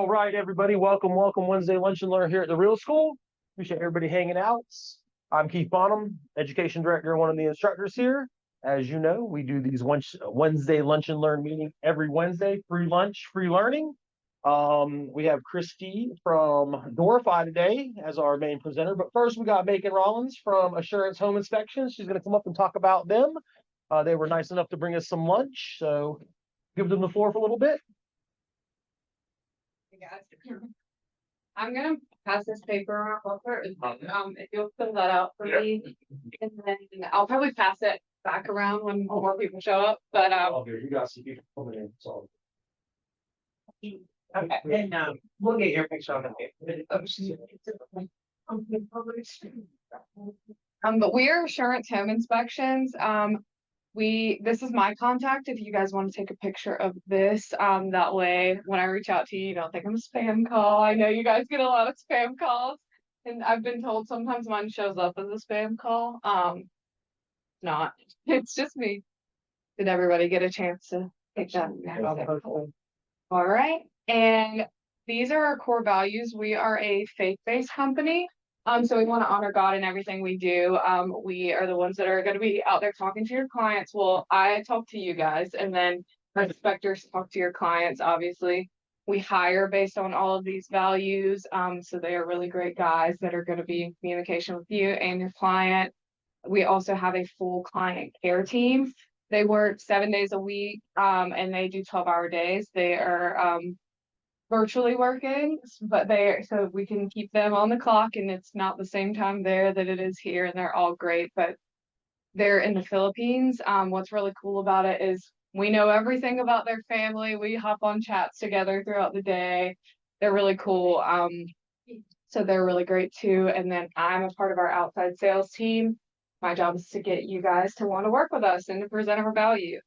All right, everybody, welcome Wednesday Lunch and Learn here at the REal School. Appreciate everybody hanging out. I'm Keith Bonham, Education Director, one of the instructors here. As you know, we do these Wednesday Lunch and Learn meeting every Wednesday, free lunch, free learning. We have Christy from Doorify today as our main presenter, but first we got Macon Rollins from Assurance Home Inspections. She's going to come up and talk about them. They were nice enough to bring us some lunch, so give them the floor for a little bit. Guys, I'm gonna pass this paper around if you'll fill that out for me, and then I'll probably pass it back around when more people show up. But You guys see people coming in, so okay, And we'll get your picture on the paper. but we are Assurance Home Inspections. This is my contact if you guys want to take a picture of this. That way when I reach out to you, you don't think I'm a spam call. I know you guys get a lot of spam calls, and I've been told sometimes mine shows up as a spam call. Not. It's just me. Did everybody get a chance to take that? All right. And these are our core values. We are a faith-based company. So we want to honor God in everything we do. We are the ones that are going to be out there talking to your clients. Well, I talk to you guys, and then our inspectors talk to your clients, obviously. We hire based on all of these values. So they are really great guys that are going to be in communication with you and your client. We also have a full client care team. They work 7 days a week, and they do 12-hour days. They are virtually working, but so we can keep them on the clock, and it's not the same time there that it is here, and they're all great, but they're in the Philippines. What's really cool about it is we know everything about their family. We hop on chats together throughout the day. They're really cool. So they're really great too. And then I'm a part of our outside sales team. My job is to get you guys to want to work with us and to present our value.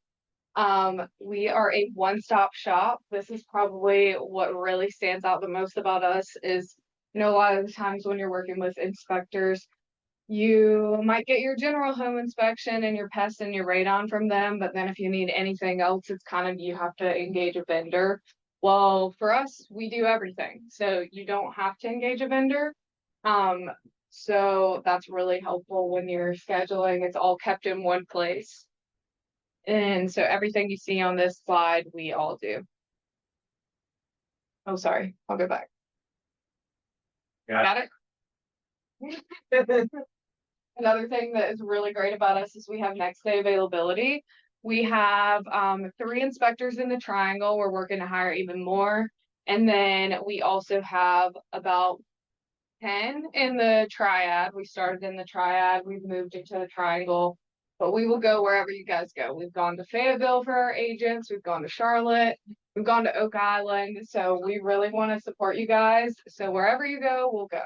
We are a one-stop shop. This is probably what really stands out the most about us is, a lot of the times when you're working with inspectors, you might get your general home inspection and your pest and your radon from them, but then if you need anything else, it's kind of, you have to engage a vendor. Well, for us, we do everything. So you don't have to engage a vendor. So that's really helpful when you're scheduling. It's all kept in one place. And so everything you see on this slide, we all do. Oh, sorry. I'll go back. Got it? Another thing that is really great about us is we have next day availability. We have 3 inspectors in the triangle. We're working to hire even more. And then we also have about 10 in the triad. We started in the triad. We've moved into the triangle. But we will go wherever you guys go. We've gone to Fayetteville for our agents. We've gone to Charlotte. We've gone to Oak Island. So we really want to support you guys. So wherever you go, we'll go.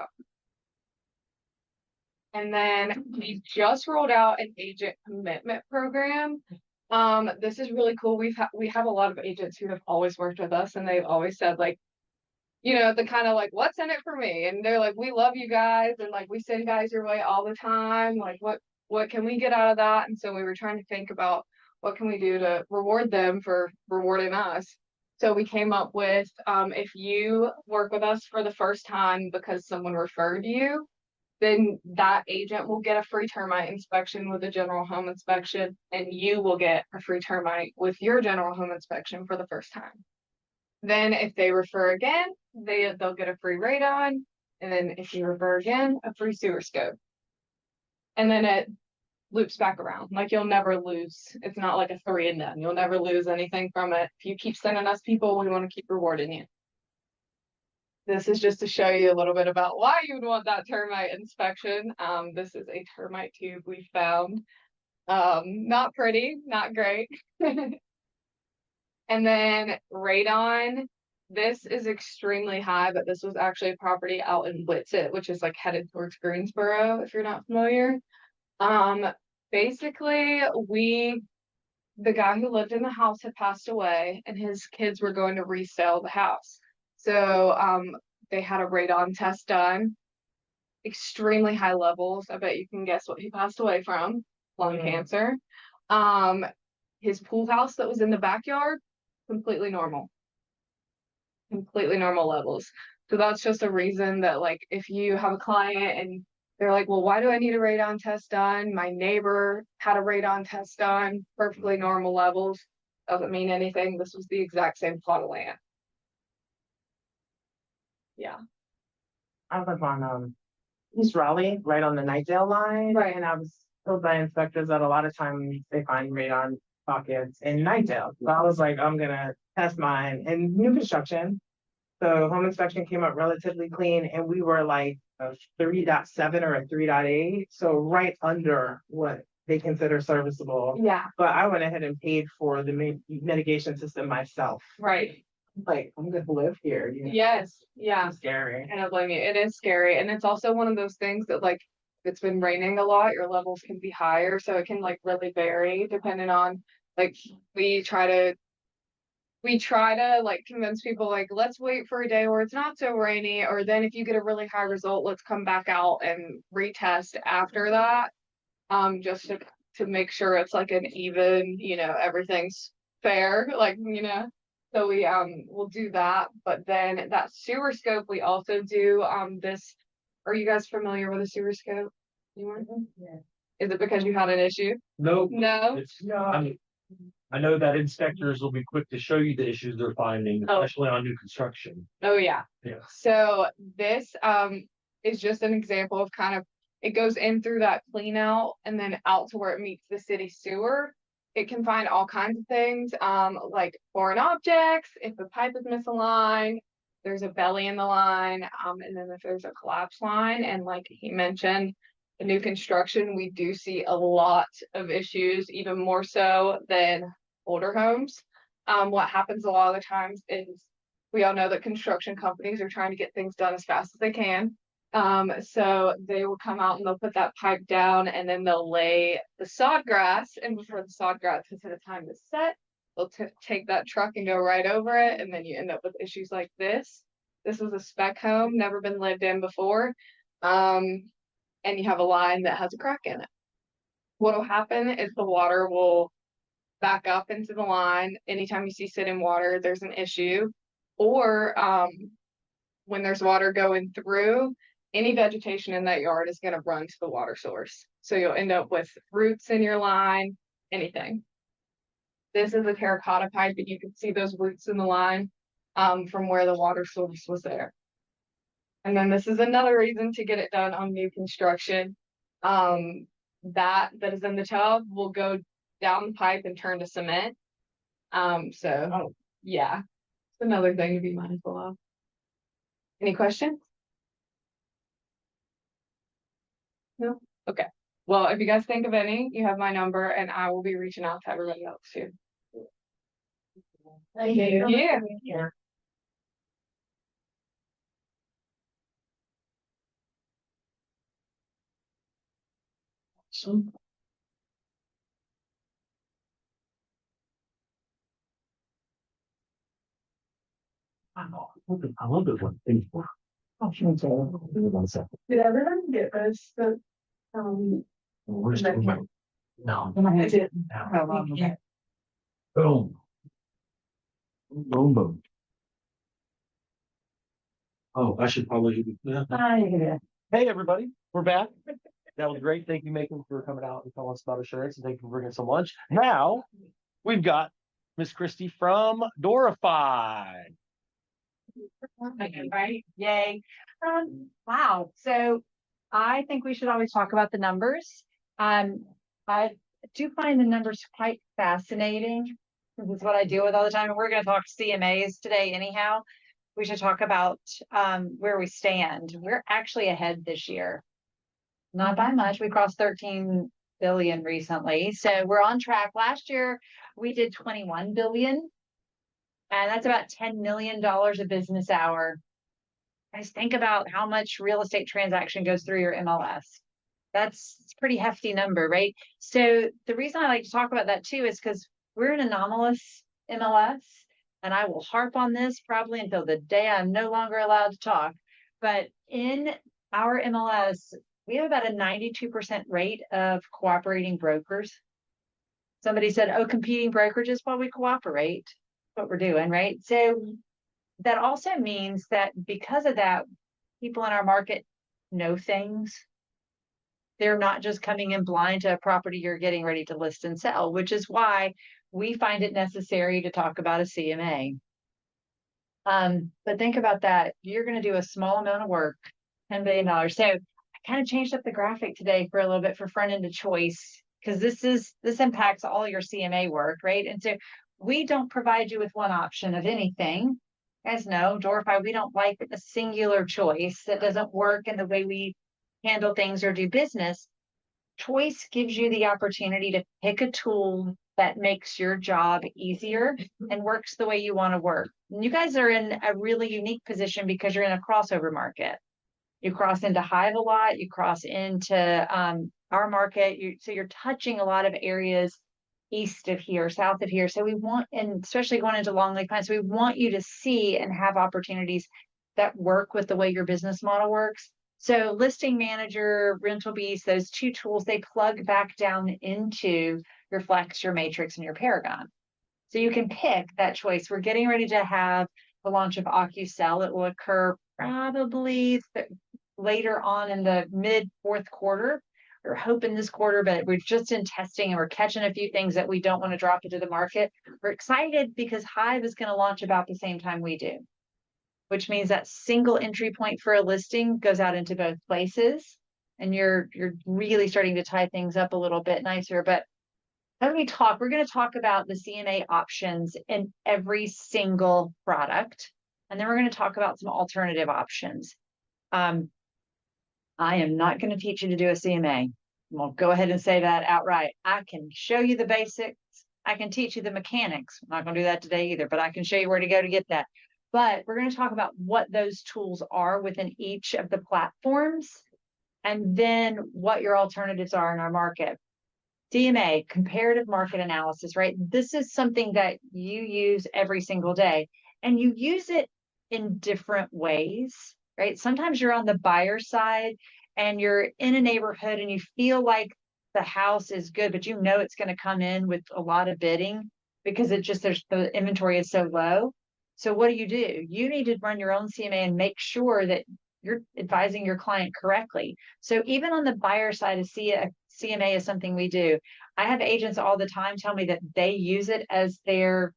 And then we just rolled out an agent commitment program. This is really cool. We have a lot of agents who have always worked with us, and they've always said, like, the kind of like, what's in it for me? And they're like, we love you guys, and like, we send guys your way all the time. Like, what can we get out of that? And so we were trying to think about what can we do to reward them for rewarding us. So we came up with, if you work with us for the first time because someone referred you, then that agent will get a free termite inspection with a general home inspection, and you will get a free termite with your general home inspection for the first time. Then if they refer again, they'll get a free radon, and then if you refer again, a free sewer scope. And then it loops back around. Like, you'll never lose. It's not like a 3 and done. You'll never lose anything from it. If you keep sending us people, we want to keep rewarding you. This is just to show you a little bit about why you would want that termite inspection. This is a termite tube we found. Not pretty, not great. And then radon. This is extremely high, but this was actually a property out in Whitsett, which is like headed towards Greensboro, if you're not familiar. Basically, the guy who lived in the house had passed away, and his kids were going to resell the house. So they had a radon test done, extremely high levels. I bet you can guess what he passed away from, lung cancer. His pool house that was in the backyard, completely normal. completely normal levels. So that's just a reason that like if you have a client and they're like, well, why do I need a radon test done? My neighbor had a radon test done, perfectly normal levels. Doesn't mean anything. This was the exact same plot of land. Yeah. I live on East Raleigh, right on the Nightdale line. Right. And I was told by inspectors that a lot of times they find radon pockets in Nightdale. So I was like, I'm gonna test mine in new construction. So home inspection came up relatively clean and we were like a 3.7 or a 3.8. So right under what they consider serviceable. Yeah. But I went ahead and paid for the mitigation system myself. Right. Like, I'm gonna live here. You know? Yes. Yeah. It's scary. And I don't blame you. It is scary. And it's also one of those things that like if it's been raining a lot, your levels can be higher. So it can like really vary depending on like we try to like convince people like let's wait for a day where it's not so rainy, or then if you get a really high result, let's come back out and retest after that. Just to make sure it's like an even, everything's fair, like, so we will do that. But then that sewer scope, we also do this. Are you guys familiar with a sewer scope? You want? Yeah. Is it because you had an issue? Nope. No. I know that inspectors will be quick to show you the issues they're finding, Oh. especially on new construction. Oh yeah. Yeah. So this is just an example of kind of it goes in through that clean out and then out to where it meets the city sewer. It can find all kinds of things, like foreign objects, if the pipe is misaligned, there's a belly in the line, and then if there's a collapse line, and like he mentioned, the new construction, we do see a lot of issues, even more so than older homes. What happens a lot of the times is we all know that construction companies are trying to get things done as fast as they can. So they will come out and they'll put that pipe down and then they'll lay the sod grass. And before the sod grass has had time to set, they'll take that truck and go right over it. And then you end up with issues like this. This was a spec home, never been lived in before. And you have a line that has a crack in it. What'll happen is the water will back up into the line. Anytime you see sitting water, there's an issue. Or when there's water going through, any vegetation in that yard is going to run to the water source. So you'll end up with roots in your line, anything. This is a terracotta pipe, and you can see those roots in the line from where the water source was there. And then this is another reason to get it done on new construction. That is in the tub will go down the pipe and turn to cement. Yeah, it's another thing to be mindful of. Any questions? No? Okay. Well, if you guys think of any, you have my number and I will be reaching out to everybody else too. Thank you. Yeah. So. I love it when things work. Oh, sure. So, 1 second. Did everyone get this? We're still going. No. I did. No. Boom. Boom, boom. Oh, I should probably. Yeah. Hey, everybody, we're back. That was great. Thank you, Macon, for coming out and telling us about assurance, and thank you for bringing some lunch. Now we've got Miss Christy from Doorify. Right? Yay. Wow. So I think we should always talk about the numbers. I do find the numbers quite fascinating. This is what I deal with all the time. And we're going to talk CMAs today anyhow. We should talk about where we stand. We're actually ahead this year. Not by much. We crossed 13 billion recently. So we're on track. Last year we did 21 billion. And that's about $10 million a business hour. Guys, think about how much real estate transaction goes through your MLS. That's a pretty hefty number, right? So the reason I like to talk about that too is because we're an anomalous MLS, and I will harp on this probably until the day I'm no longer allowed to talk. But in our MLS, we have about a 92% rate of cooperating brokers. Somebody said, oh, competing brokerages, well, we cooperate. What we're doing, right? So that also means that because of that, people in our market know things. They're not just coming in blind to a property you're getting ready to list and sell, which is why we find it necessary to talk about a CMA. But think about that. You're going to do a small amount of work, $10 billion. So I kind of changed up the graphic today for a little bit for front end of choice, because this impacts all your CMA work, right? And so we don't provide you with one option of anything. As no, Doorify, we don't like a singular choice that doesn't work in the way we handle things or do business. Choice gives you the opportunity to pick a tool that makes your job easier and works the way you want to work. And you guys are in a really unique position because you're in a crossover market. You cross into Hive a lot, you cross into our market, so you're touching a lot of areas east of here, south of here. So we want, and especially going into long lead plans, so we want you to see and have opportunities that work with the way your business model works. So listing manager, rental beast, those two tools, they plug back down into your Flex, your Matrix, and your Paragon. So you can pick that choice. We're getting ready to have the launch of OcuSell. It will occur probably later on in the mid fourth quarter. We're hoping this quarter, but we're just in testing and we're catching a few things that we don't want to drop into the market. We're excited because Hive is going to launch about the same time we do, which means that single entry point for a listing goes out into both places, and you're really starting to tie things up a little bit nicer. But as we're going to talk about the CMA options in every single product, and then we're going to talk about some alternative options. I am not going to teach you to do a CMA. I'll go ahead and say that outright. I can show you the basics. I can teach you the mechanics. I'm not going to do that today either, but I can show you where to go to get that. But we're going to talk about what those tools are within each of the platforms, and then what your alternatives are in our market. CMA, comparative market analysis, right? This is something that you use every single day, and you use it in different ways, right? Sometimes you're on the buyer side and you're in a neighborhood and you feel like the house is good, but you know it's going to come in with a lot of bidding because the inventory is so low. So what do? You need to run your own CMA and make sure that you're advising your client correctly. So even on the buyer side, a CMA is something we do. I have agents all the time tell me that they use it as their,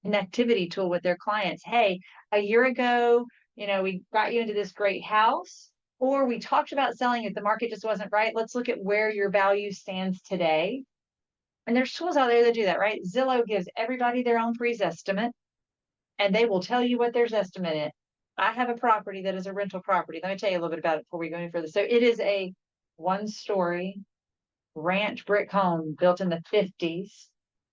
connectivity tool with their clients. Hey, a year ago, we got you into this great house, or we talked about selling it. The market just wasn't right. Let's look at where your value stands today. And there's tools out there that do that, right? Zillow gives everybody their own freeze estimate, and they will tell you what their estimate is. I have a property that is a rental property. Let me tell you a little bit about it before we go any further. So it is a 1-story ranch brick home built in the 50s.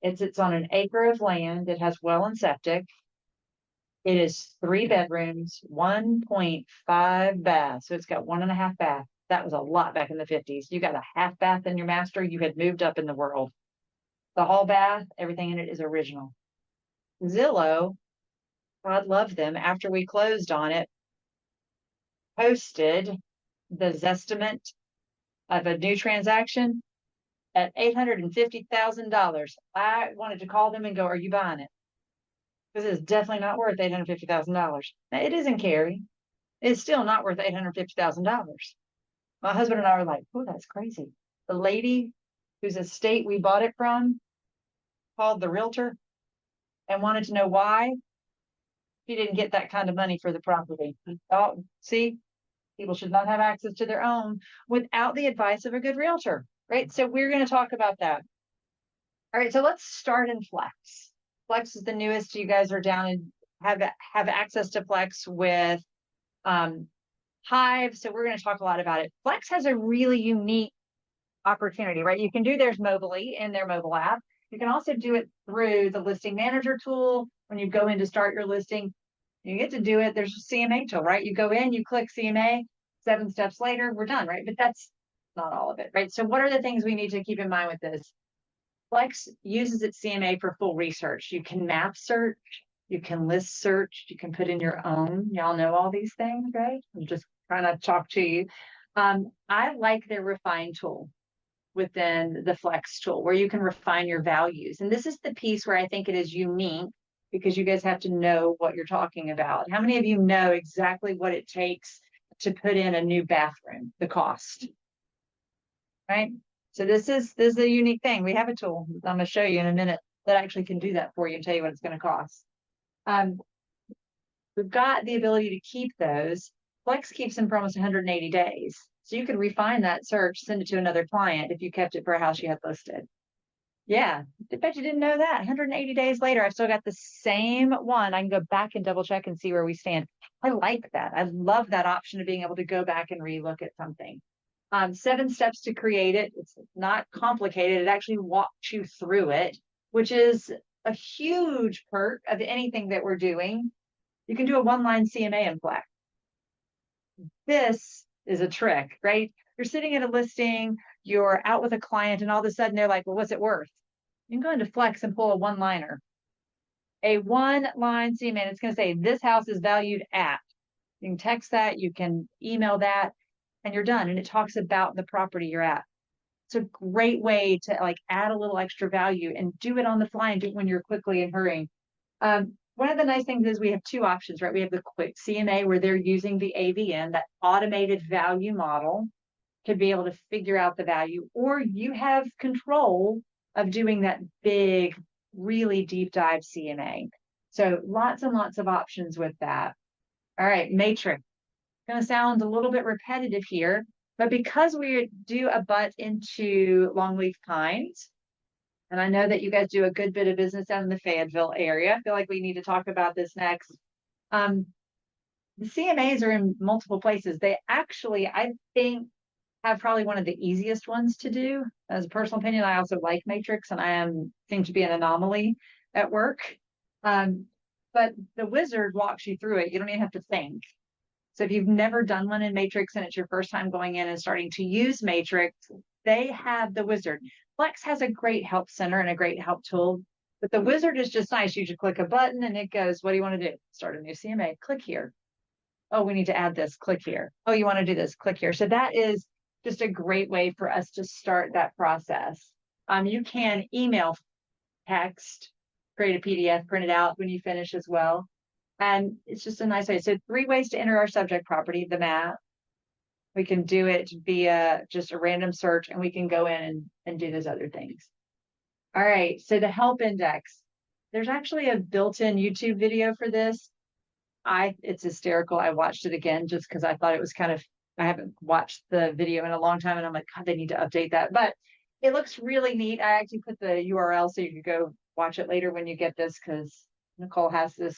It sits on an acre of land. It has well and septic. It is 3 bedrooms, 1.5 baths. So it's got 1.5 bath. That was a lot back in the 50s. You got a half bath in your master, you had moved up in the world. The hall bath, everything in it is original. Zillow, God love them, after we closed on it, posted the Zestimate of a new transaction at $850,000. I wanted to call them and go, are you buying it? This is definitely not worth $850,000. Now, it isn't, Carrie. It's still not worth $850,000. My husband and I were like, oh, that's crazy. The lady whose estate we bought it from called the realtor and wanted to know why she didn't get that kind of money for the property. Oh, see, people should not have access to their own without the advice of a good realtor, right? So we're going to talk about that. All right, so let's start in Flex. Flex is the newest. You guys are down and have access to Flex with Hive. So we're going to talk a lot about it. Flex has a really unique opportunity, right? You can do theirs mobilely in their mobile app. You can also do it through the listing manager tool. When you go in to start your listing, you get to do it. There's a CMA tool, right? You go in, you click CMA, 7 steps later, we're done, right? But that's not all of it, right? So what are the things we need to keep in mind with this? Flex uses its CMA for full research. You can map search, you can list search, you can put in your own. Y'all know all these things, right? I'm just trying to talk to you. I like their refine tool within the Flex tool where you can refine your values. And this is the piece where I think it is unique because you guys have to know what you're talking about. How many of you know exactly what it takes to put in a new bathroom, the cost? Right? So this is a unique thing. We have a tool I'm going to show you in a minute that actually can do that for you and tell you what it's going to cost. We've got the ability to keep those. Flex keeps them for almost 180 days. So you could refine that search, send it to another client if you kept it for a house you had listed. Yeah, I bet you didn't know that. 180 days later, I've still got the same one. I can go back and double check and see where we stand. I like that. I love that option of being able to go back and relook at something. 7 steps to create it. It's not complicated. It actually walks you through it, which is a huge perk of anything that we're doing. You can do a 1-line CMA in Flex. This is a trick, right? You're sitting at a listing, you're out with a client, and all of a sudden they're like, well, what's it worth? You can go into Flex and pull a 1-liner. A 1-line CMA, it's going to say, this house is valued at. You can text that, you can email that, and you're done. And it talks about the property you're at. It's a great way to like add a little extra value and do it on the fly and do it when you're quickly and hurrying. One of the nice things is we have 2 options, right? We have the quick CMA where they're using the AVM, that automated value model, to be able to figure out the value, or you have control of doing that big, really deep dive CMA. So lots and lots of options with that. All right, matrix. Going to sound a little bit repetitive here, but because we do abut into longleaf pines, and I know that you guys do a good bit of business down in the Fayetteville area, I feel like we need to talk about this next. The CMAs are in multiple places. They actually, I think, have probably one of the easiest ones to do. As a personal opinion, I also like matrix, and I seem to be an anomaly at work. But the wizard walks you through it. You don't even have to think. So if you've never done one in matrix and it's your first time going in and starting to use matrix, they have the wizard. Flex has a great help center and a great help tool, but the wizard is just nice. You just click a button and it goes, what do you want to do? Start a new CMA, click here. Oh, we need to add this, click here. Oh, you want to do this, click here. So that is just a great way for us to start that process. You can email, text, create a PDF, print it out when you finish as well. And it's just a nice way. So 3 ways to enter our subject property, the map. We can do it via just a random search, and we can go in and do those other things. All right, so the help index. There's actually a built-in YouTube video for this. It's hysterical. I watched it again just because I thought it was kind of, I haven't watched the video in a long time, and I'm like, God, they need to update that. But it looks really neat. I actually put the URL so you can go watch it later when you get this, because Nicole has this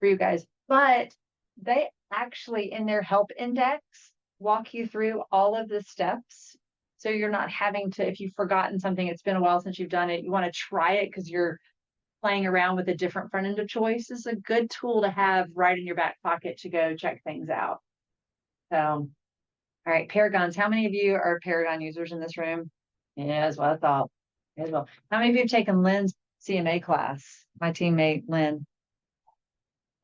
for you guys. But they actually, in their help index, walk you through all of the steps. So you're not having to, if you've forgotten something, it's been a while since you've done it, you want to try it because you're playing around with a different front end of choice. This is a good tool to have right in your back pocket to go check things out. So, all right, Paragons. How many of you are Paragon users in this room? Yeah, that's what I thought. As well. How many of you have taken Lynn's CMA class? My teammate, Lynn.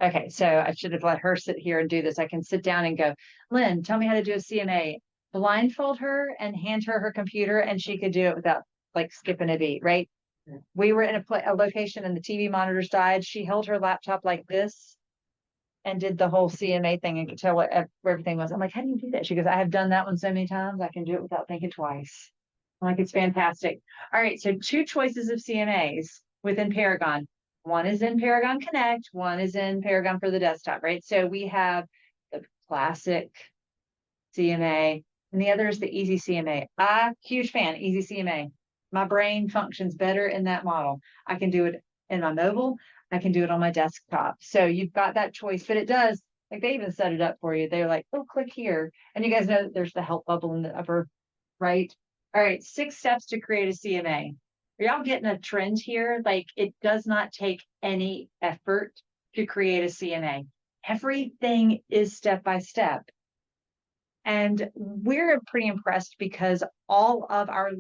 Okay, so I should have let her sit here and do this. I can sit down and go, Lynn, tell me how to do a CMA. Blindfold her and hand her her computer, and she could do it without like skipping a beat, right? We were in a location and the TV monitors died. She held her laptop like this and did the whole CMA thing and could tell where everything was. I'm like, how do you do that? She goes, I have done that one so many times, I can do it without thinking twice. I'm like, it's fantastic. All right, so 2 choices of CMAs within Paragon. One is in Paragon Connect, one is in Paragon for the desktop, right? So we have the classic CMA, and the other is the easy CMA. Huge fan, easy CMA. My brain functions better in that model. I can do it in my mobile, I can do it on my desktop. So you've got that choice, but it does, like they even set it up for you. They're like, oh, click here. And you guys know that there's the help bubble in the upper right. All right, 6 steps to create a CMA. Are y'all getting a trend here? Like, it does not take any effort to create a CMA. Everything is step by step. And we're pretty impressed because all of our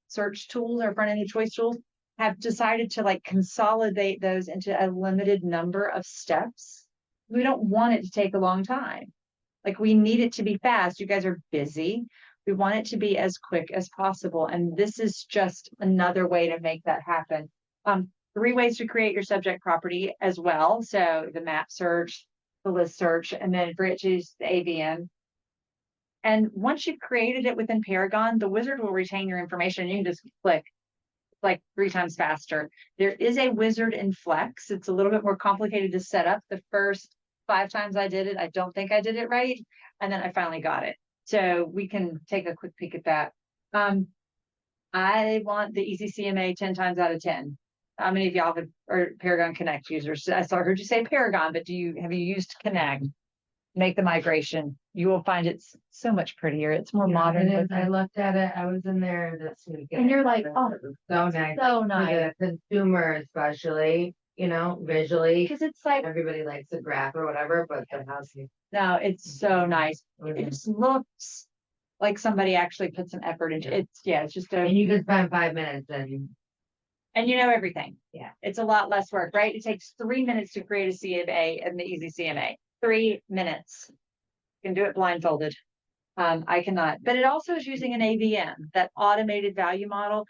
search tools, our front end of choice tools, have decided to like consolidate those into a limited number of steps. We don't want it to take a long time. Like, we need it to be fast. You guys are busy. We want it to be as quick as possible. And this is just another way to make that happen. 3 ways to create your subject property as well. So the map search, the list search, and then for it to use the AVM. And once you've created it within Paragon, the wizard will retain your information. You can just click like 3 times faster. There is a wizard in Flex. It's a little bit more complicated to set up. The first 5 times I did it, I don't think I did it right. And then I finally got it. So we can take a quick peek at that. I want the easy CMA 10 times out of 10. How many of y'all are Paragon Connect users? I heard you say Paragon, but have you used Connect? Make the migration. You will find it's so much prettier. It's more modern. I looked at it. I was in there this week. And you're like, oh, it was so nice. so For nice. the consumer especially, you know, visually. Because it's like, Everybody likes a graph or whatever, but the house. no, it's so nice. It just looks like somebody actually put some effort into it. It's just And you can spend 5 minutes and you know everything. Yeah. It's a lot less work, right? It takes 3 minutes to create a CMA and the easy CMA. 3 minutes. You can do it blindfolded. I cannot, but it also is using an AVM, that automated value model.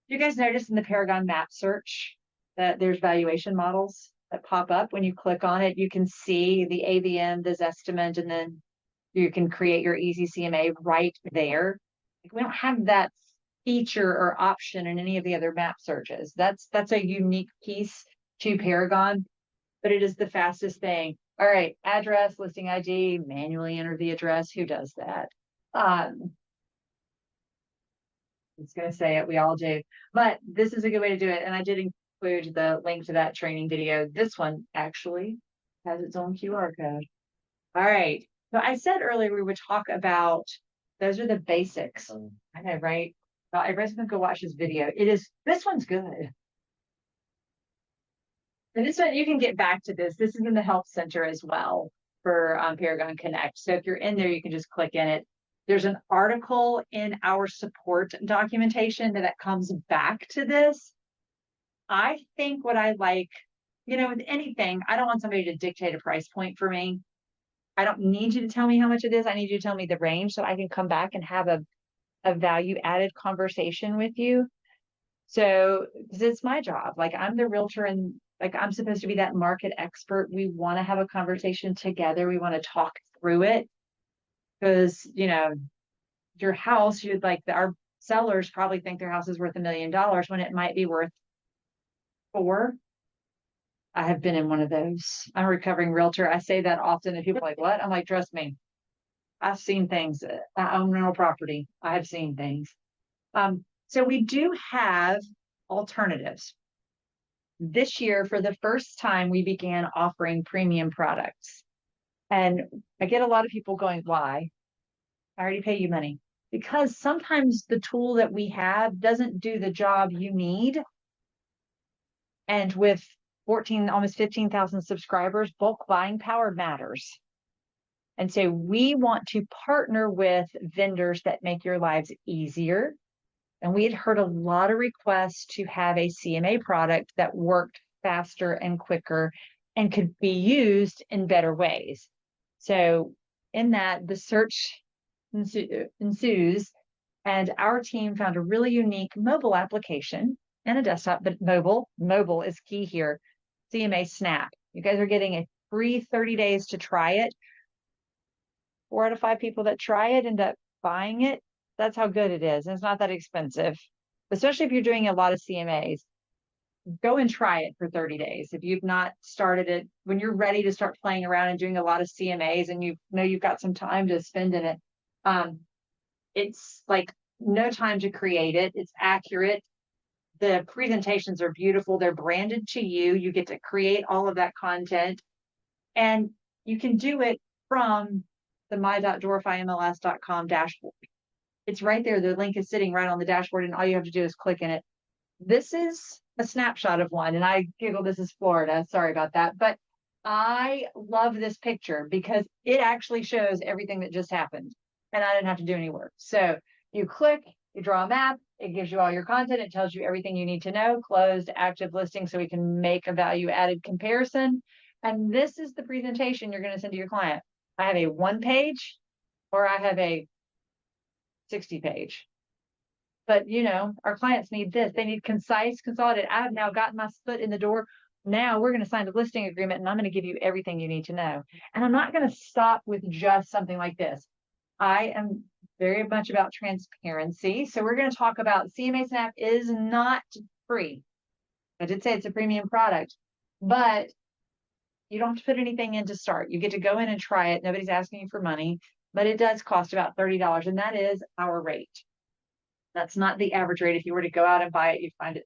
You guys notice in the Paragon map search that there's valuation models that pop up. When you click on it, you can see the AVM, the Zestimate, and then you can create your easy CMA right there. We don't have that feature or option in any of the other map searches. That's a unique piece to Paragon, but it is the fastest thing. All right, address, listing ID, manually enter the address. Who does that? It's gonna say it, we all do, but this is a good way to do it. And I did include the link to that training video. This one actually has its own QR code. All right. So I said earlier we would talk about, those are the basics. I know, right? Well, everybody's gonna go watch this video. This one's good. And this one, you can get back to this. This is in the Help Center as well for Paragon Connect. So if you're in there, you can just click in it. There's an article in our support documentation that comes back to this. I think what I like, with anything, I don't want somebody to dictate a price point for me. I don't need you to tell me how much it is. I need you to tell me the range so I can come back and have a value added conversation with you. So, because it's my job, like I'm the realtor and like I'm supposed to be that market expert. We want to have a conversation together. We want to talk through it because, your house, our sellers probably think their house is worth $1 million when it might be worth $4 million. I have been in one of those. I'm a recovering realtor. I say that often and people are like, what? I'm like, trust me. I've seen things. I own rental property. I have seen things. So we do have alternatives. This year, for the first time, we began offering premium products. And I get a lot of people going, why? I already pay you money. Because sometimes the tool that we have doesn't do the job you need. And with almost 15,000 subscribers, bulk buying power matters. And so we want to partner with vendors that make your lives easier. And we had heard a lot of requests to have a CMA product that worked faster and quicker and could be used in better ways. So in that, the search ensues, and our team found a really unique mobile application and a desktop, but mobile is key here. CMAsnap. You guys are getting a free 30 days to try it. 4 out of 5 people that try it end up buying it. That's how good it is. And it's not that expensive, especially if you're doing a lot of CMAs. Go and try it for 30 days. If you've not started it, when you're ready to start playing around and doing a lot of CMAs and you know you've got some time to spend in it, it's like no time to create it. It's accurate. The presentations are beautiful. They're branded to you. You get to create all of that content. And you can do it from the my.doorifymls.com dashboard. It's right there. The link is sitting right on the dashboard, and all you have to do is click in it. This is a snapshot of one, and I giggle, this is Florida. Sorry about that. But I love this picture because it actually shows everything that just happened, and I didn't have to do any work. So you click, you draw a map, it gives you all your content, it tells you everything you need to know, closed, active listing, so we can make a value-added comparison. And this is the presentation you're going to send to your client. I have a 1-page or I have a 60-page. But you know, our clients need this. They need concise, consolidated. I have now gotten my foot in the door. Now we're going to sign the listing agreement and I'm going to give you everything you need to know. And I'm not going to stop with just something like this. I am very much about transparency. So we're going to talk about CMAsnap is not free. I did say it's a premium product, but you don't have to put anything in to start. You get to go in and try it. Nobody's asking you for money, but it does cost about $30, and that is our rate. That's not the average rate. If you were to go out and buy it, you'd find it.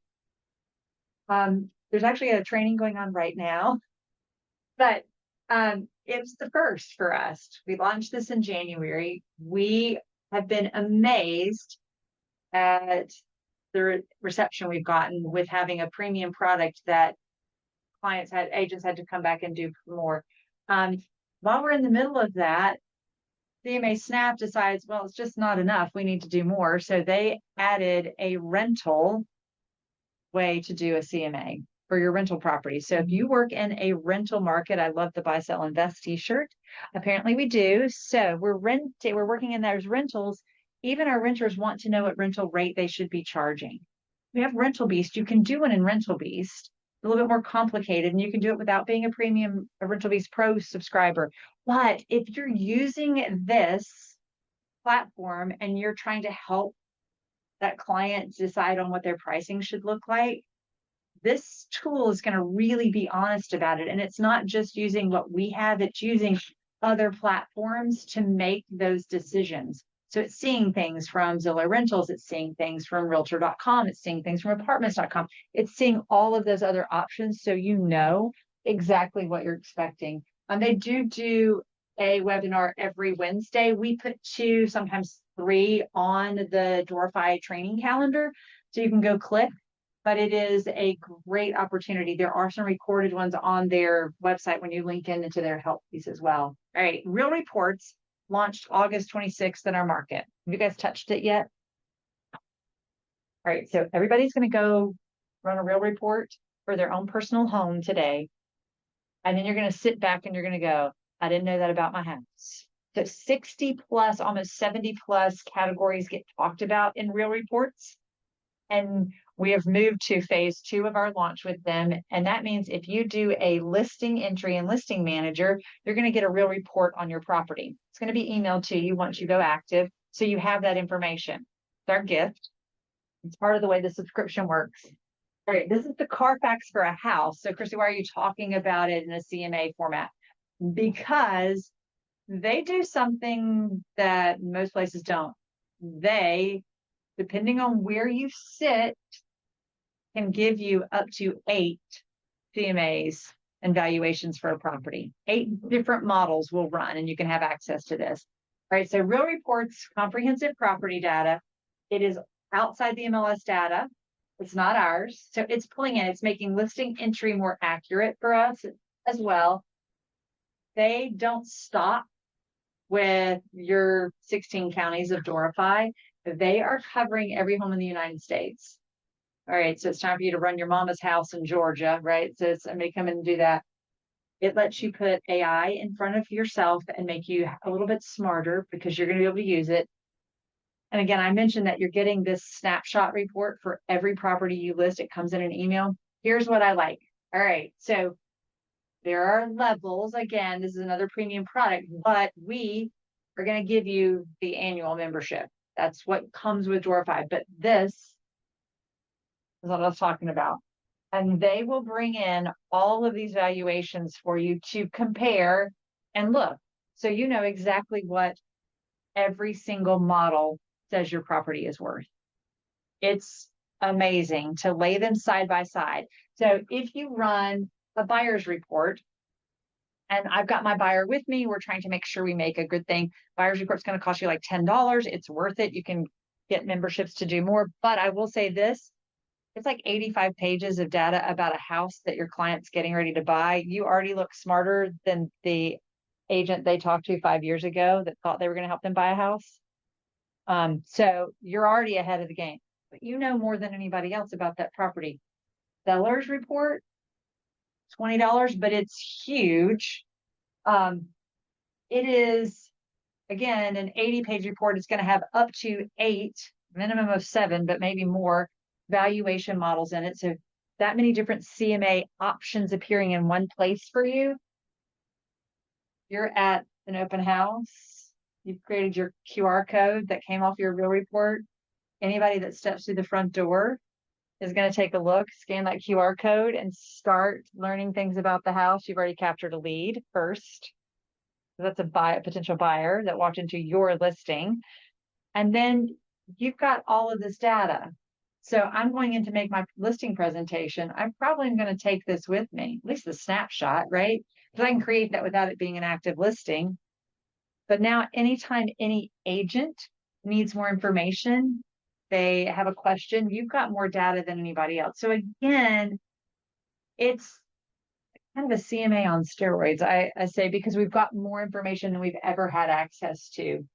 There's actually a training going on right now, but it's the first for us. We launched this in January. We have been amazed at the reception we've gotten with having a premium product that agents had to come back and do more. While we're in the middle of that, CMAsnap decides, well, it's just not enough. We need to do more. So they added a rental way to do a CMA for your rental property. So if you work in a rental market, I love the buy, sell, invest t-shirt. Apparently we do. So we're working in those rentals. Even our renters want to know what rental rate they should be charging. We have Rental Beast. You can do one in Rental Beast. A little bit more complicated, and you can do it without being a Rental Beast Pro subscriber. But if you're using this platform and you're trying to help that client decide on what their pricing should look like, this tool is going to really be honest about it. And it's not just using what we have, it's using other platforms to make those decisions. So it's seeing things from Zillow Rentals, it's seeing things from Realtor.com, it's seeing things from Apartments.com. It's seeing all of those other options so you know exactly what you're expecting. They do a webinar every Wednesday. We put 2, sometimes 3 on the Doorify training calendar, so you can go click. But it is a great opportunity. There are some recorded ones on their website when you link into their help piece as well. All right, Real Reports launched August 26th in our market. Have you guys touched it yet? All right, so everybody's going to go run a Real Report for their own personal home today. And then you're going to sit back and you're going to go, I didn't know that about my house. So 60 plus, almost 70 plus categories get talked about in Real Reports. And we have moved to phase 2 of our launch with them. And that means if you do a listing entry in Listing Manager, you're going to get a Real Report on your property. It's going to be emailed to you once you go active. So you have that information. It's our gift. It's part of the way the subscription works. All right, this is the Carfax for a house. So Christy, why are you talking about it in a CMA format? Because they do something that most places don't. They, depending on where you sit, can give you up to 8 CMAs and valuations for a property. 8 different models will run and you can have access to this. All right, so Real Reports, comprehensive property data. It is outside the MLS data. It's not ours. So it's pulling in, it's making listing entry more accurate for us as well. They don't stop with your 16 counties of Doorify. They are covering every home in the United States. All right, so it's time for you to run your mama's house in Georgia, right? So somebody come in and do that. It lets you put AI in front of yourself and make you a little bit smarter because you're going to be able to use it. And again, I mentioned that you're getting this snapshot report for every property you list. It comes in an email. Here's what I like. All right, so there are levels. Again, this is another premium product, but we are going to give you the annual membership. That's what comes with Doorify. But this is what I was talking about. And they will bring in all of these valuations for you to compare and look. So you know exactly what every single model says your property is worth. It's amazing to lay them side by side. So if you run a buyer's report, and I've got my buyer with me, we're trying to make sure we make a good thing. Buyer's report's going to cost you like $10. It's worth it. You can get memberships to do more. But I will say this, it's like 85 pages of data about a house that your client's getting ready to buy. You already look smarter than the agent they talked to 5 years ago that thought they were going to help them buy a house. So you're already ahead of the game, but you know more than anybody else about that property. Seller's report, $20, but it's huge. It is, again, an 80-page report. It's going to have up to 8 minimum of 7, but maybe more valuation models in it. So that many different CMA options appearing in one place for you. You're at an open house. You've created your QR code that came off your real report. Anybody that steps through the front door is going to take a look, scan that QR code, and start learning things about the house. You've already captured a lead first. That's a potential buyer that walked into your listing. And then you've got all of this data. So I'm going in to make my listing presentation. I'm probably going to take this with me, at least the snapshot, right? Because I can create that without it being an active listing. But now anytime any agent needs more information, they have a question, you've got more data than anybody else. So again, it's kind of a CMA on steroids, I say, because we've got more information than we've ever had access to.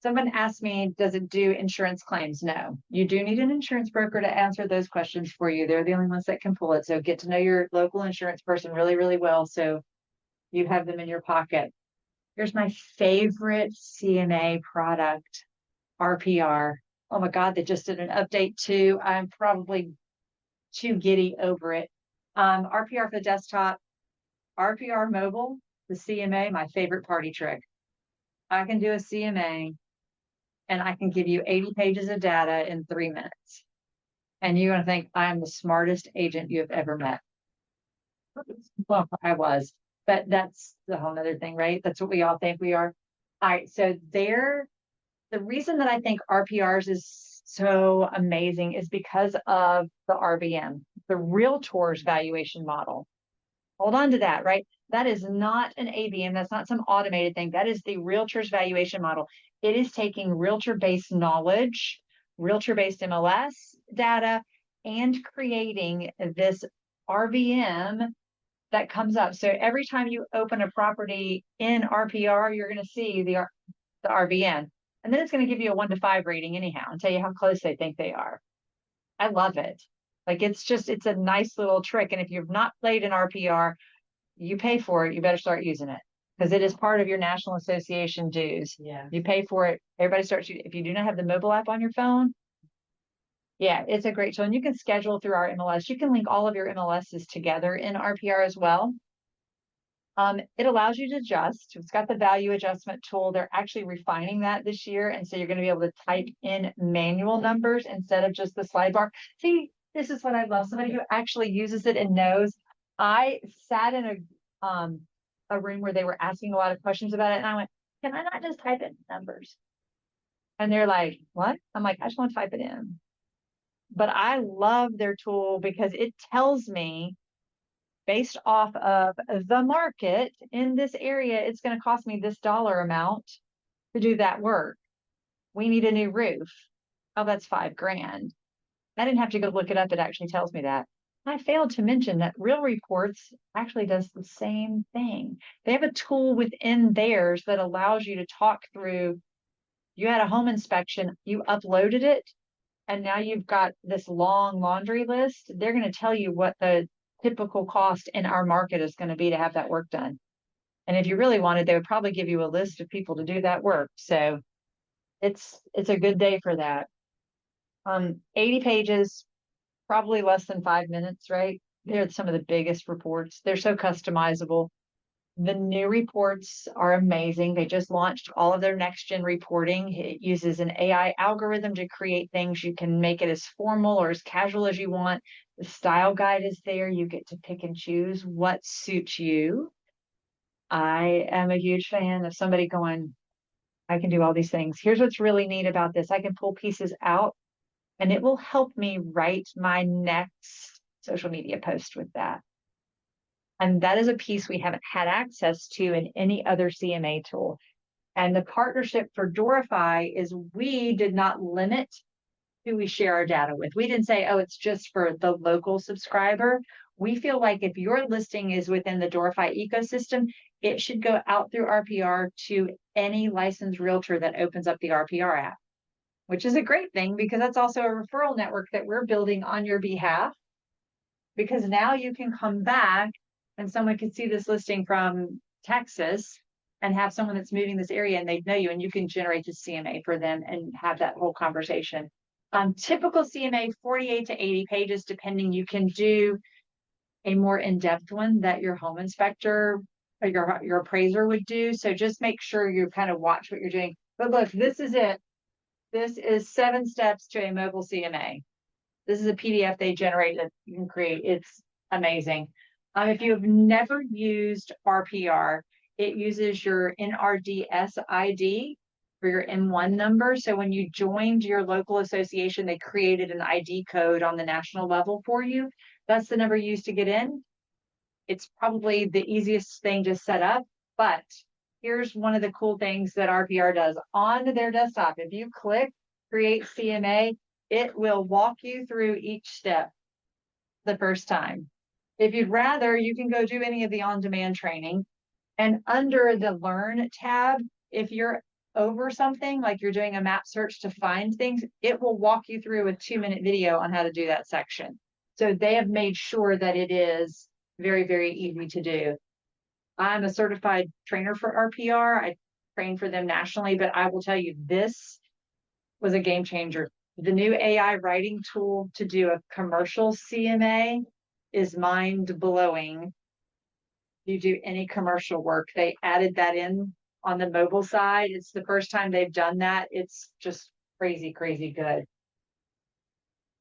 Someone asked me, does it do insurance claims? No. You do need an insurance broker to answer those questions for you. They're the only ones that can pull it. So get to know your local insurance person really, really well, so you have them in your pocket. Here's my favorite CMA product, RPR. Oh my God, they just did an update too. I'm probably too giddy over it. RPR for the desktop, RPR mobile, the CMA, my favorite party trick. I can do a CMA and I can give you 80 pages of data in 3 minutes. And you're going to think I'm the smartest agent you have ever met. Well, I was, but that's the whole other thing, right? That's what we all think we are. All right. So the reason that I think RPRs is so amazing is because of the RVM, the Realtors valuation model. Hold on to that, right? That is not an AVM. That's not some automated thing. That is the Realtors valuation model. It is taking realtor-based knowledge, realtor-based MLS data, and creating this RVM that comes up. So every time you open a property in RPR, you're going to see the RVM. And then it's going to give you a 1 to 5 rating anyhow and tell you how close they think they are. I love it. Like, it's a nice little trick. And if you've not played an RPR, you pay for it. You better start using it because it is part of your National Association dues. Yeah. You pay for it. Everybody starts. If you do not have the mobile app on your phone, yeah, it's a great tool. And you can schedule through our MLS. You can link all of your MLSs together in RPR as well. It allows you to adjust. It's got the value adjustment tool. They're actually refining that this year. And so you're going to be able to type in manual numbers instead of just the slide bar. See, this is what I love. Somebody who actually uses it and knows. I sat in a room where they were asking a lot of questions about it. And I went, can I not just type in numbers? And they're like, what? I'm like, I just want to type it in. But I love their tool because it tells me, based off of the market in this area, it's going to cost me this dollar amount to do that work. We need a new roof. Oh, that's $5,000. I didn't have to go look it up. It actually tells me that. I failed to mention that Real Reports actually does the same thing. They have a tool within theirs that allows you to talk through. You had a home inspection, you uploaded it, and now you've got this long laundry list. They're going to tell you what the typical cost in our market is going to be to have that work done. And if you really wanted, they would probably give you a list of people to do that work. So it's a good day for that. 80 pages, probably less than 5 minutes, right? They're some of the biggest reports. They're so customizable. The new reports are amazing. They just launched all of their next gen reporting. It uses an AI algorithm to create things. You can make it as formal or as casual as you want. The style guide is there. You get to pick and choose what suits you. I am a huge fan of somebody going, I can do all these things. Here's what's really neat about this. I can pull pieces out and it will help me write my next social media post with that. And that is a piece we haven't had access to in any other CMA tool. And the partnership for Doorify is we did not limit who we share our data with. We didn't say, oh, it's just for the local subscriber. We feel like if your listing is within the Doorify ecosystem, it should go out through RPR to any licensed realtor that opens up the RPR app, which is a great thing because that's also a referral network that we're building on your behalf. Because now you can come back and someone could see this listing from Texas and have someone that's moving this area and they know you, and you can generate the CMA for them and have that whole conversation. Typical CMA, 48 to 80 pages, depending. You can do a more in-depth one that your home inspector or your appraiser would do. So just make sure you kind of watch what you're doing. But look, this is it. This is 7 steps to a mobile CMA. This is a PDF they generated. You can create. It's amazing. If you have never used RPR, it uses your NRDS ID for your M1 number. So when you joined your local association, they created an ID code on the national level for you. That's the number used to get in. It's probably the easiest thing to set up, but here's one of the cool things that RPR does on their desktop. If you click Create CMA, it will walk you through each step the first time. If you'd rather, you can go do any of the on-demand training. And under the Learn tab, if you're over something, like you're doing a map search to find things, it will walk you through a 2-minute video on how to do that section. So they have made sure that it is very, very easy to do. I'm a certified trainer for RPR. I train for them nationally, but I will tell you, this was a game changer. The new AI writing tool to do a commercial CMA is mind-blowing. You do any commercial work, they added that in on the mobile side. It's the first time they've done that. It's just crazy, crazy good.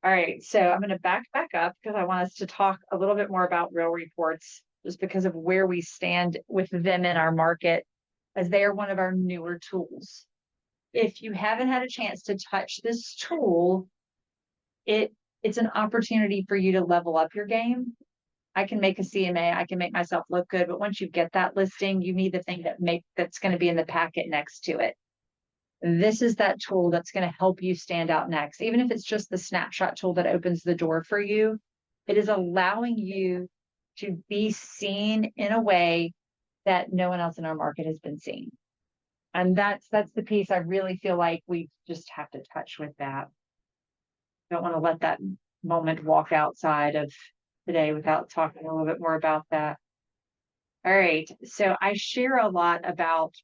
All right, so I'm going to back up because I want us to talk a little bit more about Real Reports, just because of where we stand with them in our market, as they are one of our newer tools. If you haven't had a chance to touch this tool, it's an opportunity for you to level up your game. I can make a CMA, I can make myself look good, but once you get that listing, you need the thing that's going to be in the packet next to it. This is that tool that's going to help you stand out next. Even if it's just the snapshot tool that opens the door for you, it is allowing you to be seen in a way that no one else in our market has been seen. And that's the piece I really feel like we just have to touch with that. Don't want to let that moment walk outside of today without talking a little bit more about that. All right, so I share a lot about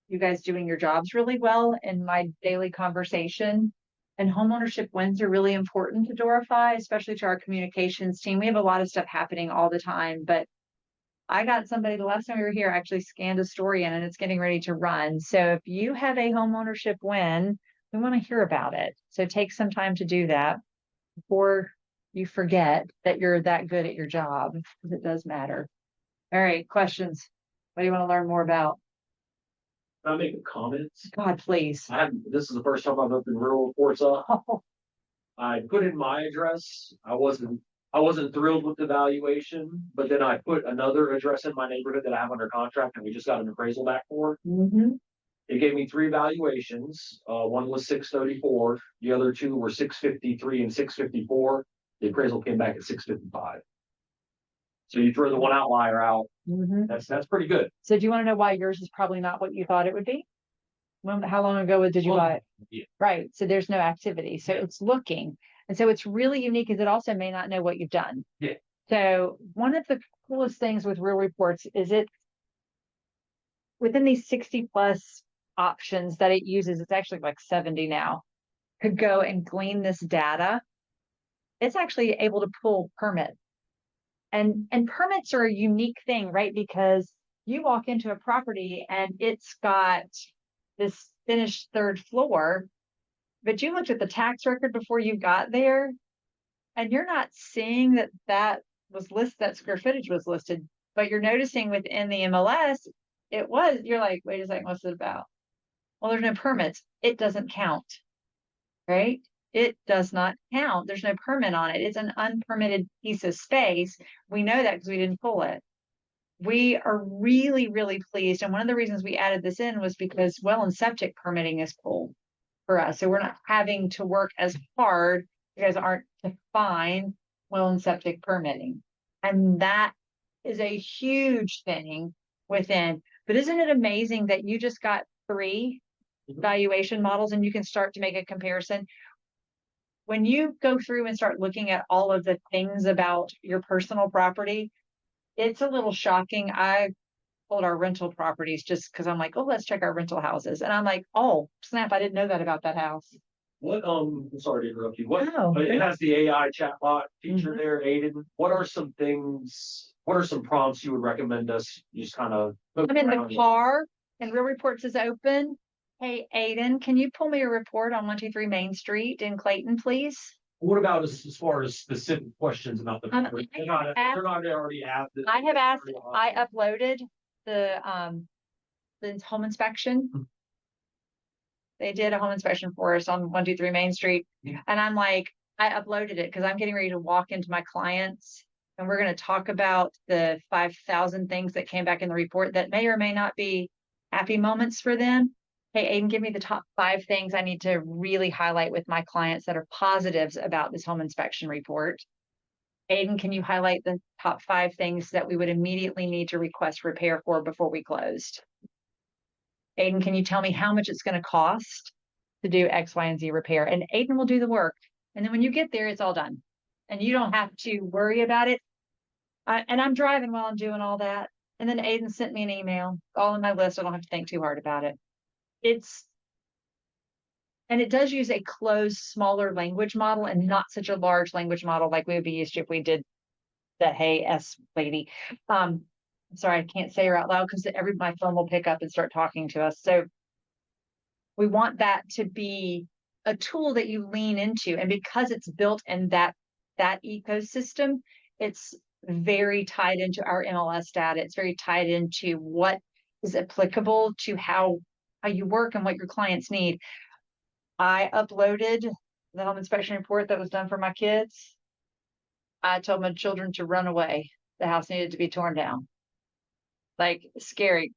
you guys doing your jobs really well in my daily conversation, and homeownership wins are really important to Doorify, especially to our communications team. We have a lot of stuff happening all the time, but I got somebody the last time we were here actually scanned a story in and it's getting ready to run. So if you have a homeownership win, we want to hear about it. So take some time to do that before you forget that you're that good at your job, because it does matter. All right, questions. What do you want to learn more about? Can I make a comment? God, please. This is the first time I've opened Real Reports up. Oh, I put in my address. I wasn't thrilled with the valuation, but then I put another address in my neighborhood that I have under contract and we just got an appraisal back for. It gave me 3 valuations. One was 634. The other 2 were 653 and 654. The appraisal came back at 655. So you throw the one outlier out. That's pretty good. So do you want to know why yours is probably not what you thought it would be? How long ago did you buy it? Yeah. Right. So there's no activity. So it's looking. And so it's really unique because it also may not know what you've done. Yeah. So one of the coolest things with Real Reports is it within these 60 plus options that it uses, it's actually like 70 now, could go and glean this data. It's actually able to pull permits. And permits are a unique thing, right? Because you walk into a property and it's got this finished 3rd floor, but you looked at the tax record before you got there, and you're not seeing that was listed, that square footage was listed, but you're noticing within the MLS, you're like, wait a second, what's it about? Well, there's no permits. It doesn't count, right? It does not count. There's no permit on it. It's an unpermitted piece of space. We know that because we didn't pull it. We are really, really pleased. And one of the reasons we added this in was because well and septic permitting is pulled for us. So we're not having to work as hard. You guys aren't to find well and septic permitting. And that is a huge thing within. But isn't it amazing that you just got 3 valuation models and you can start to make a comparison? When you go through and start looking at all of the things about your personal property, it's a little shocking. I pulled our rental properties just because I'm like, oh, let's check our rental houses. And I'm like, oh, snap, I didn't know that about that house. What, I'm sorry to interrupt you. What, Oh. it has the AI chatbot feature Mhm. there, Aiden. What are some things, what are some prompts you would recommend us just kind of? I'm in the car and Real Reports is open. Hey, Aiden, can you pull me a report on 123 Main Street in Clayton, please? What about as far as specific questions about the? I They're have not, they're not already asked. I have asked, I uploaded the home inspection. Mhm. They did a home inspection for us on 123 Main Street. Yeah. And I'm like, I uploaded it because I'm getting ready to walk into my clients and we're going to talk about the 5,000 things that came back in the report that may or may not be happy moments for them. Hey, Aiden, give me the top 5 things I need to really highlight with my clients that are positives about this home inspection report. Aiden, can you highlight the top 5 things that we would immediately need to request repair for before we closed? Aiden, can you tell me how much it's going to cost to do X, Y, and Z repair? And Aiden will do the work. And then when you get there, it's all done. And you don't have to worry about it. And I'm driving while I'm doing all that. And then Aiden sent me an email, all on my list. I don't have to think too hard about it. And it does use a closed, smaller language model and not such a large language model like we would be used to if we did that Hey S lady. I'm sorry, I can't say her out loud because my phone will pick up and start talking to us. So we want that to be a tool that you lean into. And because it's built in that ecosystem, it's very tied into our MLS data. It's very tied into what is applicable to how you work and what your clients need. I uploaded the home inspection report that was done for my kids. I told my children to run away. The house needed to be torn down. Like scary,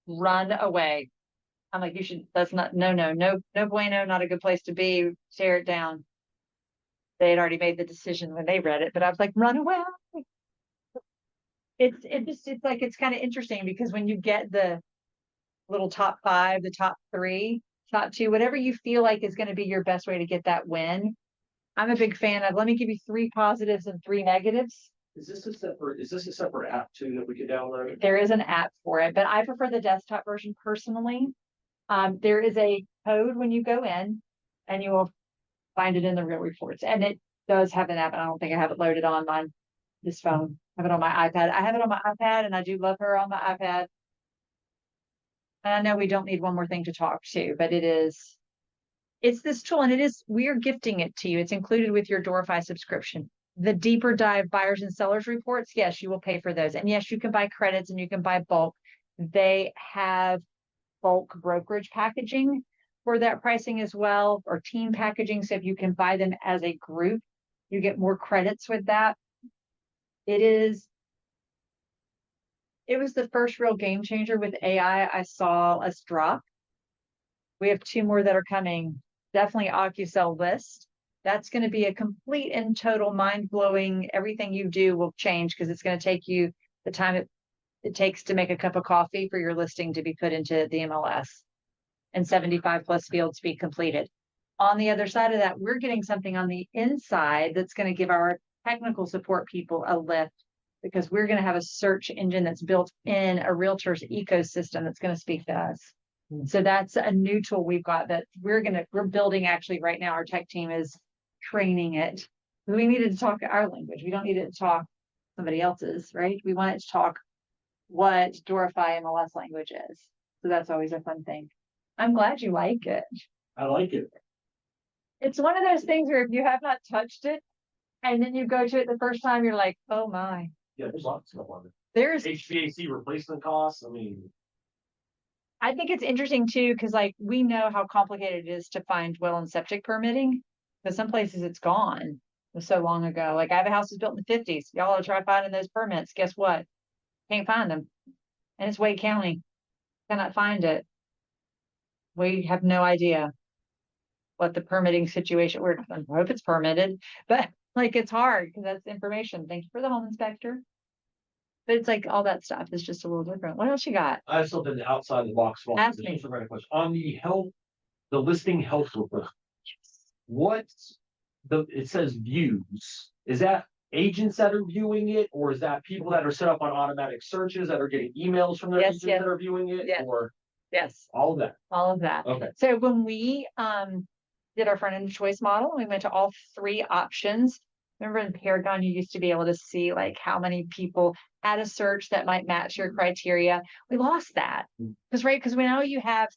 run away. I'm like, that's not, no bueno, not a good place to be. Tear it down. They had already made the decision when they read it, but I was like, run away. It's kind of interesting because when you get the little top 5, the top 3, top 2, whatever you feel like is going to be your best way to get that win. I'm a big fan of, let me give you 3 positives and 3 negatives. Is this a separate app too that we could download? There is an app for it, but I prefer the desktop version personally. There is a code when you go in and you will find it in the Real Reports. And it does have an app. And I don't think I have it loaded on this phone. I have it on my iPad. I have it on my iPad and I do love her on my iPad. And I know we don't need one more thing to talk to, but it's this tool and we are gifting it to you. It's included with your Doorify subscription. The deeper dive buyers and sellers reports, yes, you will pay for those. And yes, you can buy credits and you can buy bulk. They have bulk brokerage packaging for that pricing as well, or team packaging. So if you can buy them as a group, you get more credits with that. It was the first real game changer with AI I saw us drop. We have 2 more that are coming. Definitely OcuSell list. That's going to be a complete and total mind-blowing, everything you do will change because it's going to take you the time it takes to make a cup of coffee for your listing to be put into the MLS and 75 plus fields be completed. On the other side of that, we're getting something on the inside that's going to give our technical support people a lift because we're going to have a search engine that's built in a Realtors ecosystem that's going to speak to us. So that's a new tool we've got that we're building actually right now. Our tech team is training it. We needed to talk our language. We don't need it to talk somebody else's, right? We want it to talk what Doorify MLS language is. So that's always a fun thing. I'm glad you like it. I like it. It's one of those things where if you have not touched it and then you go to it the first time, you're like, oh my. Yeah, there's lots of stuff on it. There's HVAC replacement costs. I think it's interesting too, because like we know how complicated it is to find well and septic permitting. Because some places it's gone. It was so long ago. Like I have a house that's built in the 50s. Y'all ought to try finding those permits. Guess what? Can't find them. And it's Wade County. Cannot find it. We have no idea what the permitting situation. I hope it's permitted, but like it's hard because that's information. Thank you for the home inspector. But it's like all that stuff is just a little different. What else you got? I have something outside the box. Ask me. On the listing health report. It says views. Is that agents that are viewing it, or is that people that are set up on automatic searches that are getting emails from their Yes, agents yes. that are viewing it, Yes. or Yes, all of that? all of that. Okay. So when we did our front end choice model, we went to all three options. Remember in Paragon, you used to be able to see like how many people had a search that might match your criteria. We lost that because we know you have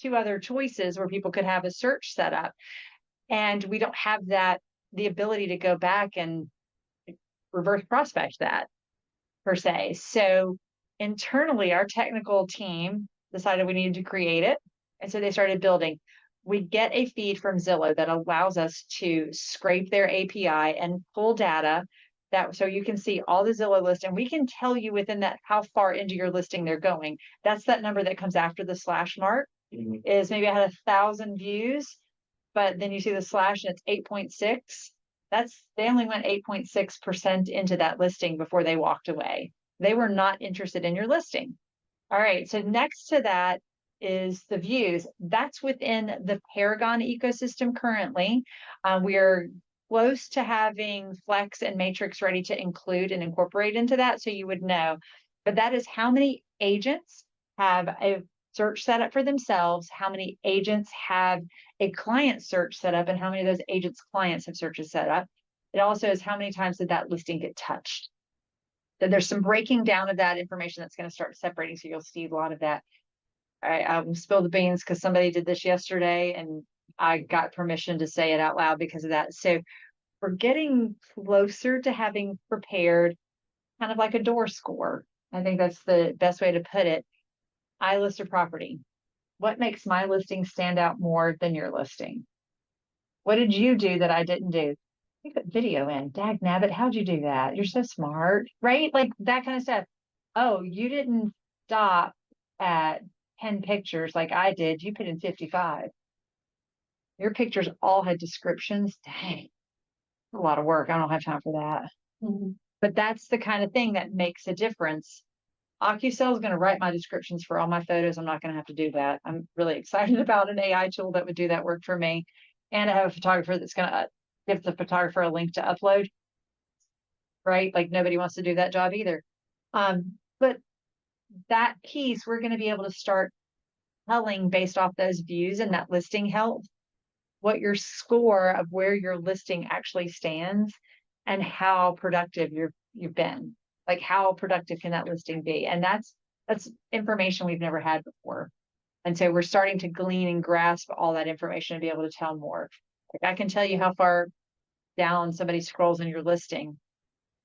two other choices where people could have a search set up, and we don't have the ability to go back and reverse prospect that per se. So internally, our technical team decided we needed to create it. And so they started building. We get a feed from Zillow that allows us to scrape their API and pull data that so you can see all the Zillow list, and we can tell you within that how far into your listing they're going. That's that number that comes after the slash mark. Is maybe I had 1,000 views, but then you see the slash and it's 8.6. They only went 8.6% into that listing before they walked away. They were not interested in your listing. All right, so next to that is the views. That's within the Paragon ecosystem currently. We are close to having Flex and Matrix ready to include and incorporate into that, so you would know. But that is how many agents have a search set up for themselves, how many agents have a client search set up, and how many of those agents' clients have searches set up. It also is how many times did that listing get touched. So there's some breaking down of that information that's going to start separating. So you'll see a lot of that. I spill the beans because somebody did this yesterday and I got permission to say it out loud because of that. So we're getting closer to having prepared kind of like a door score. I think that's the best way to put it. I list a property. What makes my listing stand out more than your listing? What did you do that I didn't do? You put video in. Dag nabbit, how'd you do that? You're so smart, right? Like that kind of stuff. Oh, you didn't stop at 10 pictures like I did. You put in 55. Your pictures all had descriptions. Dang, a lot of work. I don't have time for that. But that's the kind of thing that makes a difference. OcuCell is going to write my descriptions for all my photos. I'm not going to have to do that. I'm really excited about an AI tool that would do that work for me. And I have a photographer that's going to give the photographer a link to upload. Right? Like nobody wants to do that job either. But that piece, we're going to be able to start telling based off those views and that listing health, what your score of where your listing actually stands and how productive you've been. Like how productive can that listing be? And that's information we've never had before. And so we're starting to glean and grasp all that information and be able to tell more. Like I can tell you how far down somebody scrolls in your listing.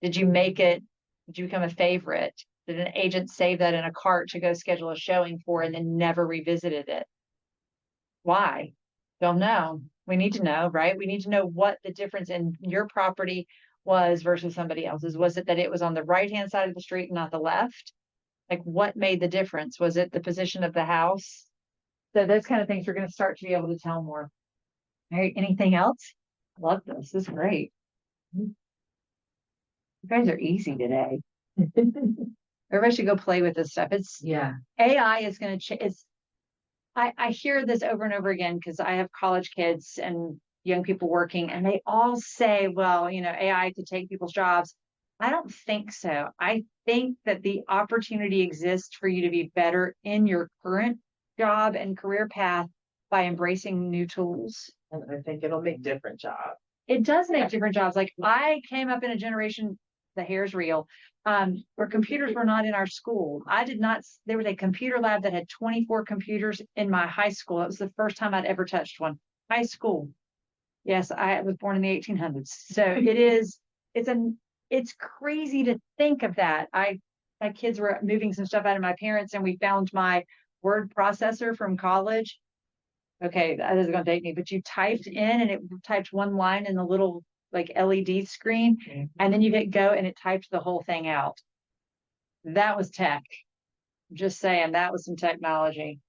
Did you make it? Did you become a favorite? Did an agent save that in a cart to go schedule a showing for and then never revisited it? Why? Don't know. We need to know, right? We need to know what the difference in your property was versus somebody else's. Was it that it was on the right-hand side of the street and not the left? Like what made the difference? Was it the position of the house? So those kind of things we're going to start to be able to tell more. All right, anything else? I love this. This is great. You guys are easy today. Everybody should go play with this stuff. Yeah. AI is going to change. I hear this over and over again because I have college kids and young people working, and they all say, well, AI could take people's jobs. I don't think so. I think that the opportunity exists for you to be better in your current job and career path by embracing new tools. And I think it'll make different jobs. It does make different jobs. Like I came up in a generation, the hair's real, where computers were not in our school. There was a computer lab that had 24 computers in my high school. It was the first time I'd ever touched one. High school. Yes, I was born in the 1800s. So it's crazy to think of that. My kids were moving some stuff out of my parents and we found my word processor from college. Okay, that is going to date me, but you typed in and it typed one line in the little like LED screen, and then you hit go and it typed the whole thing out. That was tech. Just saying, that was some technology.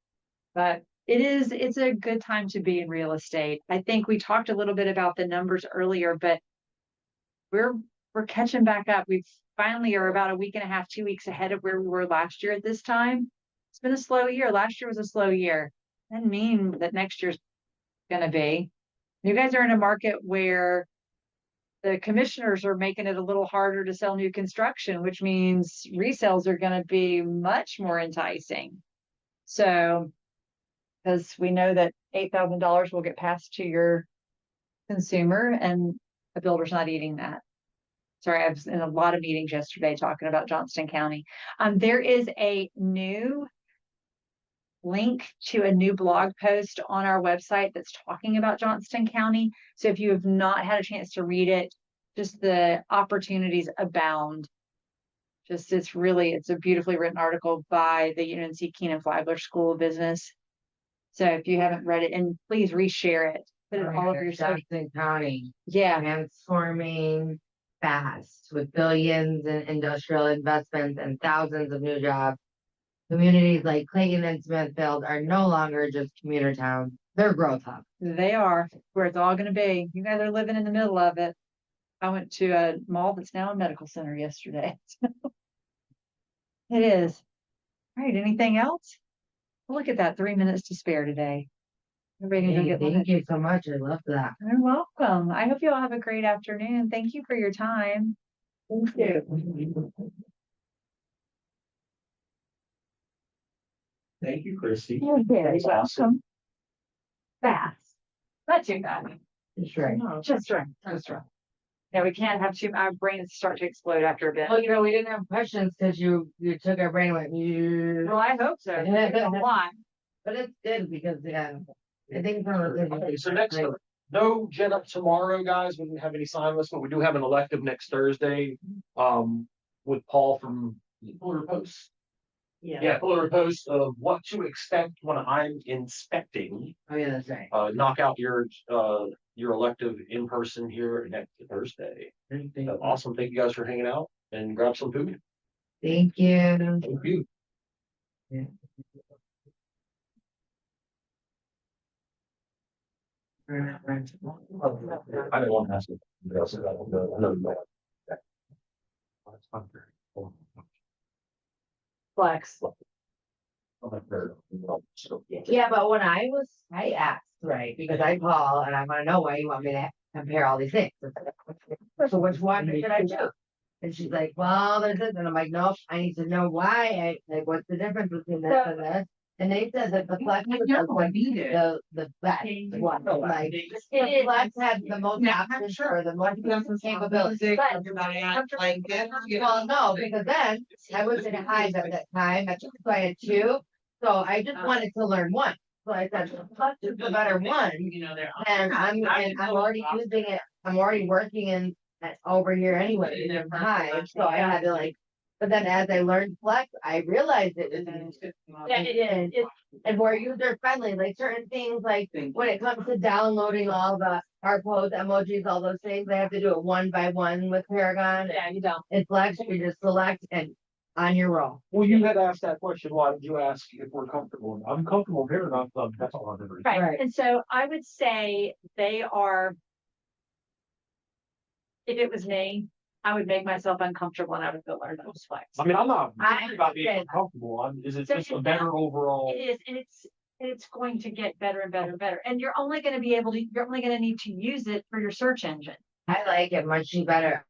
But it's a good time to be in real estate. I think we talked a little bit about the numbers earlier, but we're catching back up. We finally are about a week and a half, 2 weeks ahead of where we were last year at this time. It's been a slow year. Last year was a slow year. Doesn't mean that next year's going to be. You guys are in a market where the commissioners are making it a little harder to sell new construction, which means resales are gonna be much more enticing. So, because we know that $8,000 will get passed to your consumer and the builder's not eating that. Sorry, I was in a lot of meetings yesterday talking about Johnston County. There is a new link to a new blog post on our website that's talking about Johnston County. So if you have not had a chance to read it, just the opportunities abound. Just it's a beautifully written article by the UNC Keenan Flagler School of Business. So if you haven't read it, and please reshare it, put it all over your social. Jackson County, Yeah, transforming fast with billions in industrial investments and thousands of new jobs. Communities like Clayton and Smithfield are no longer just commuter towns. They're growth hubs. they are where it's all going to be. You guys are living in the middle of it. I went to a mall that's now a medical center yesterday. It is. All right, anything else? Look at that, 3 minutes to spare today. Everybody can go Hey, get thank lunch. you so much. I love that. You're welcome. I hope you all have a great afternoon. Thank you for your time. Thank you. Thank you, Christy. You're very That's awesome. welcome. Fast. Not too fast. That's right. Just right. Just right. Yeah, we can't have our brains start to explode after a bit. Well, we didn't have questions because you took our brain away. Well, I hope so. There's a lot. But it's good because, I think. Okay, so next, no gen up tomorrow, guys. We didn't have any sign list, but we do have an elective next Thursday. With Paul from Fuller Post. Yeah, Fuller Post of what to expect when I'm inspecting. Oh, yeah, that's right. Knock out your elective in person here next Thursday. So awesome. Thank you guys for hanging out and grab some food. Thank you. Thank you. Yeah. I didn't want to ask you. Flex. Yeah, but when I asked, right, because I call and I wanna know why you want me to compare all these things. So which one should I do? And she's like, well, there's this, and I'm like, nope, I need to know why, like, what's the difference between this and this? And they said that the flex was the best one, like, the flex had the most options for the most capabilities. Well, no, because then I was in a hive at that time, so I had two, so I just wanted to learn one. So I said, flex is the better one, and I'm already using it, I'm already working in over here anyway, in the hive, so I had to like. But then as I learned flex, I realized it was. Yeah, it is. And more user friendly, like certain things, like when it comes to downloading all the harpos, emojis, all those things, I have to do it one by one with Paragon. Yeah, you don't. It's flex, you just select and on your roll. Well, you had asked that question. Why did you ask if we're comfortable? I'm comfortable here, and that's all I've ever. Right. Right. And so I would say they are, if it was me, I would make myself uncomfortable and I would go learn those flex. I mean, I'm not I worried about being understand. uncomfortable. Is it So just a it's better not- overall? It is, and it's going to get better and better and better. And you're only going to need to use it for your search engine. I like it much better.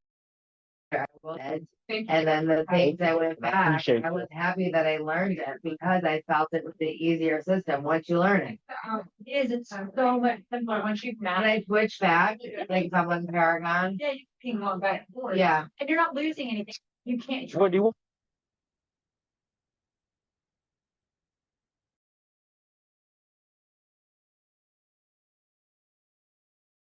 And then the things I went back, appreciate I was happy that I learned it because I felt it was the easier system once you learn it. It is, it's so much simpler once you've When managed. I switched back, like someone Paragon, Yeah, you can ping on back and forth. yeah, And you're not losing anything. You can't. What do you want?